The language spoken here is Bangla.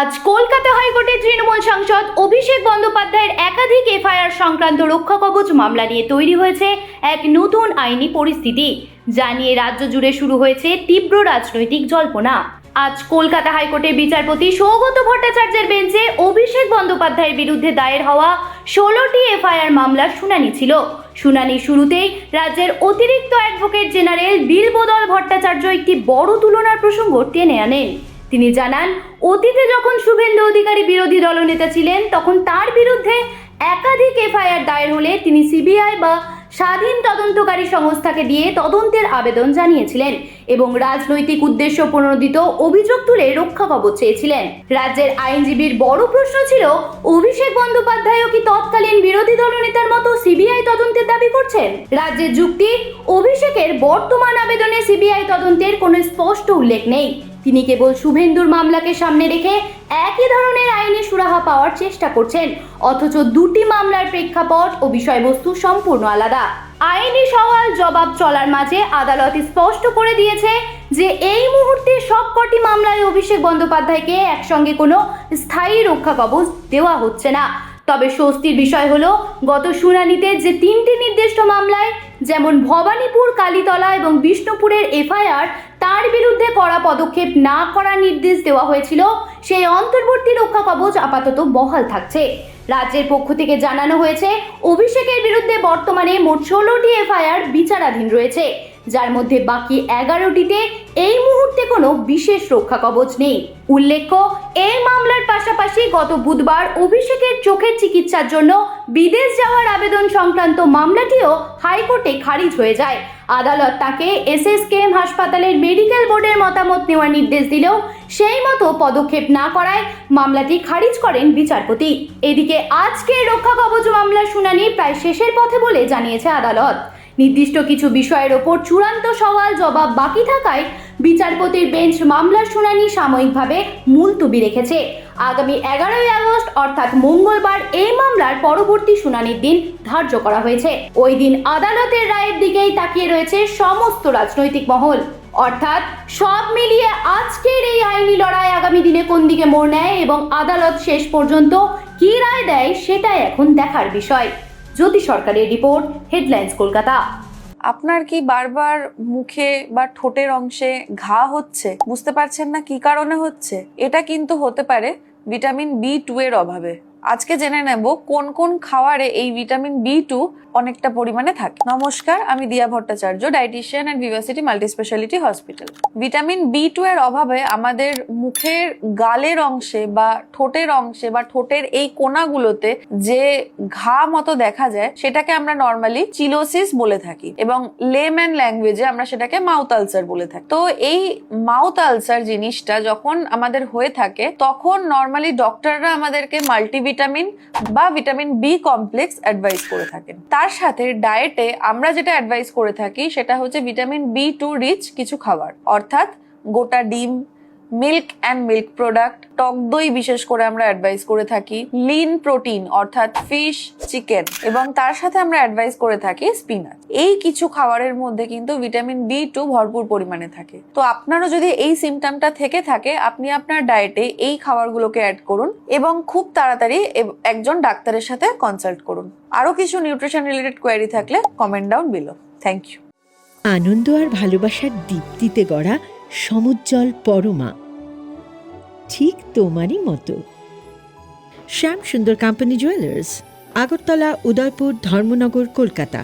আজ কলকাতা হাইকোর্টে তৃণমূল সাংসদ অভিষেক বন্দ্যোপাধ্যায়ের একাধিক এফআইআর সংক্রান্ত রক্ষা কবচ মামলা নিয়ে তৈরি হয়েছে এক নতুন আইনি পরিস্থিতি, যা নিয়ে রাজ্য জুড়ে শুরু হয়েছে তীব্র রাজনৈতিক জল্পনা। আজ কলকাতা হাইকোর্টের বিচারপতি সৌগত ভট্টাচার্যের বেঞ্চে অভিষেক বন্দ্যোপাধ্যায়ের বিরুদ্ধে দায়ের হওয়া 16টি এফআইআর মামলার শুনানি ছিল। শুনানির শুরুতেই রাজ্যের অতিরিক্ত অ্যাডভোকেট জেনারেল বীরবদল ভট্টাচার্য একটি বড় তুলনার প্রসঙ্গ টেনে আনেন। তিনি জানান, অতীতে যখন শুভেন্দু অধিকারী বিরোধী দলনেতা ছিলেন, তখন তার বিরুদ্ধে একাধিক এফআইআর দায়ের হলে তিনি সিবিআই বা স্বাধীন তদন্তকারী সংস্থাকে দিয়ে তদন্তের আবেদন জানিয়েছিলেন এবং রাজনৈতিক উদ্দেশ্য প্রণোদিত অভিযোগ তুলে রক্ষা কবচ চেয়েছিলেন। রাজ্যের আইনজীবীর বড় প্রশ্ন ছিল, অভিষেক বন্দ্যোপাধ্যায়ও কি তৎকালীন বিরোধী দলনেতার মতো সিবিআই তদন্তের দাবি করছেন? রাজ্যের যুক্তি, অভিষেকের বর্তমান আবেদনে সিবিআই তদন্তের কোনো স্পষ্ট উল্লেখ নেই। তিনি কেবল শুভেন্দুর মামলাকে সামনে রেখে একই ধরনের আইনি সুরাহা পাওয়ার চেষ্টা করছেন, অথচ দুটি মামলার প্রেক্ষাপট ও বিষয়বস্তু সম্পূর্ণ আলাদা। আইনি সওয়াল জবাব চলার মাঝে আদালত স্পষ্ট করে দিয়েছে যে এই মুহূর্তে সবকটি মামলায় অভিষেক বন্দ্যোপাধ্যায়কে একসঙ্গে কোনো স্থায়ী রক্ষা কবচ দেওয়া হচ্ছে না। তবে স্বস্তির বিষয় হলো, গত শুনানিতে যে তিনটি নির্দিষ্ট মামলায়, যেমন ভবানীপুর, কালীতলা এবং বিষ্ণুপুরের এফআইআর, তার বিরুদ্ধে কড়া পদক্ষেপ না করার নির্দেশ দেওয়া হয়েছিল, সেই অন্তর্বর্তী রক্ষা কবচ আপাতত বহাল থাকছে। রাজ্যের পক্ষ থেকে জানানো হয়েছে, অভিষেকের বিরুদ্ধে বর্তমানে মোট 16টি এফআইআর বিচারাধীন রয়েছে, যার মধ্যে বাকি 11টিতে এই মুহূর্তে কোনো বিশেষ রক্ষা কবচ নেই। উল্লেখ্য, এই মামলার পাশাপাশি গত বুধবার অভিষেকের চোখের চিকিৎসার জন্য বিদেশ যাওয়ার আবেদন সংক্রান্ত মামলাটিও হাইকোর্টে খারিজ হয়ে যায়। আদালত তাকে এসএসকেএম হাসপাতালের মেডিকেল বোর্ডের মতামত নেওয়ার নির্দেশ দিলেও সেই মতো পদক্ষেপ না করায় মামলাটি খারিজ করেন বিচারপতি। এদিকে আজকের রক্ষা কবচ মামলার শুনানি প্রায় শেষের পথে বলে জানিয়েছে আদালত। নির্দিষ্ট কিছু বিষয়ের ওপর চূড়ান্ত সওয়াল জবাব বাকি থাকায় বিচারপতির বেঞ্চ মামলার শুনানি সাময়িকভাবে মুলতবি রেখেছে। আগামী 11ই আগস্ট অর্থাৎ মঙ্গলবার এই মামলার পরবর্তী শুনানির দিন ধার্য করা হয়েছে। ওই দিন আদালতের রায়ের দিকেই তাকিয়ে রয়েছে সমস্ত রাজনৈতিক মহল। অর্থাৎ সব মিলিয়ে আজকের এই আইনি লড়াই আগামী দিনে কোন দিকে মোড় নেয় এবং আদালত শেষ পর্যন্ত কী রায় দেয়, সেটাই এখন দেখার বিষয়। জ্যোতি সরকারের রিপোর্ট, হেডলাইন্স কলকাতা। আপনার কি বারবার মুখে বা ঠোঁটের অংশে ঘা হচ্ছে, বুঝতে পারছেন না কি কারণে হচ্ছে? এটা কিন্তু হতে পারে ভিটামিন B2 এর অভাবে। আজকে জেনে নেব কোন কোন খাবারে এই ভিটামিন B2 অনেকটা পরিমাণে থাকে। নমস্কার, আমি দিয়া Bhattacharya, dietician and Vivacity multi speciality hospital. Vitamin B2 এর অভাবে আমাদের মুখের গালের অংশে বা ঠোঁটের অংশে বা ঠোঁটের এই কোনাগুলোতে যে ঘা মতো দেখা যায়, সেটাকে আমরা নর্মালি চিলোসিস বলে থাকি এবং লেম্যান ল্যাঙ্গুয়েজে আমরা সেটাকে মাউথ আলসার বলে থাকি। তো এই মাউথ আলসার জিনিসটা যখন আমাদের হয়ে থাকে, তখন নর্মালি ডক্টররা আমাদেরকে মাল্টিভিটামিন বা ভিটামিন B কমপ্লেক্স অ্যাডভাইস করে থাকেন। তার সাথে ডায়েটে আমরা যেটা অ্যাডভাইস করে থাকি সেটা হচ্ছে ভিটামিন B2 রিচ কিছু খাবার, অর্থাৎ গোটা ডিম, মিল্ক অ্যান্ড মিল্ক প্রোডাক্ট, টক দই বিশেষ করে আমরা অ্যাডভাইস করে থাকি, লিন প্রোটিন অর্থাৎ ফিশ, চিকেন, এবং তার সাথে আমরা অ্যাডভাইস করে থাকি স্পিনাচ। এই কিছু খাবারের মধ্যে কিন্তু ভিটামিন B2 ভরপুর পরিমাণে থাকে। তো আপনারও যদি এই সিমটমটা থেকে থাকে, আপনি আপনার ডায়েটে এই খাবারগুলোকে অ্যাড করুন এবং খুব তাড়াতাড়ি একজন ডাক্তারের সাথে কনসাল্ট করুন। আরো কিছু নিউট্রিশন রিলেটেড কোয়েরি থাকলে comment down below. Thank you. আনন্দ আর ভালোবাসার দীপ্তিতে গড়া সমুজ্জ্বল পরমা, ঠিক তোমারই মতো। শ্যাম সুন্দর কোম্পানি জুয়েলার্স, আগরতলা, উদয়পুর, ধর্মনগর, কলকাতা।